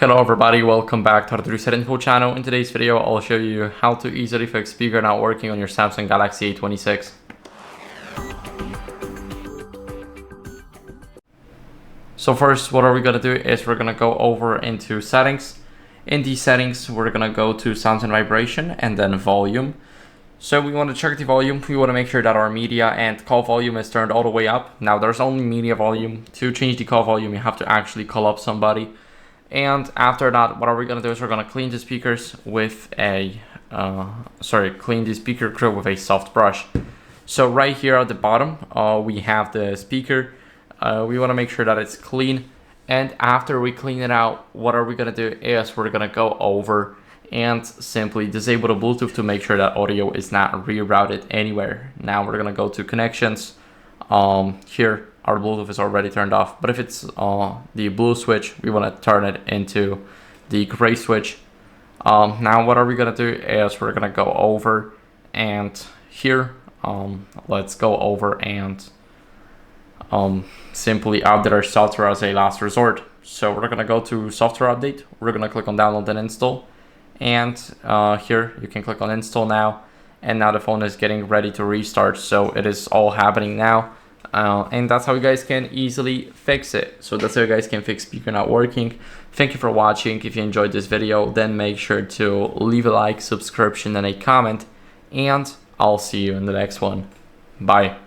Hello everybody, welcome back to HardReset.Info channel. In today's video, I'll show you how to easily fix speaker not working on your Samsung Galaxy A26. So first, what are we gonna do is we're gonna go over into settings. In these settings, we're gonna go to sounds and vibration and then volume. So we want to check the volume. We want to make sure that our media and call volume is turned all the way up. Now there's only media volume. To change the call volume, you have to actually call up somebody. And after that, what are we gonna do is we're gonna clean the speakers with a, clean the speaker grill with a soft brush. So right here at the bottom, we have the speaker. We wanna make sure that it's clean. And after we clean it out, what are we gonna do is we're gonna go over and simply disable the Bluetooth to make sure that audio is not rerouted anywhere. Now we're gonna go to connections. Here, our Bluetooth is already turned off, but if it's the blue switch, we want to turn it into the gray switch. Now what are we gonna do is we're gonna go over and here, let's go over and simply update our software as a last resort. So we're gonna go to software update. We're gonna click on download and install, and here you can click on install now, and now the phone is getting ready to restart. So it is all happening now. And that's how you guys can easily fix it. So that's how you guys can fix speaker not working. Thank you for watching. If you enjoyed this video, then make sure to leave a like, subscription, and a comment. And I'll see you in the next one. Bye.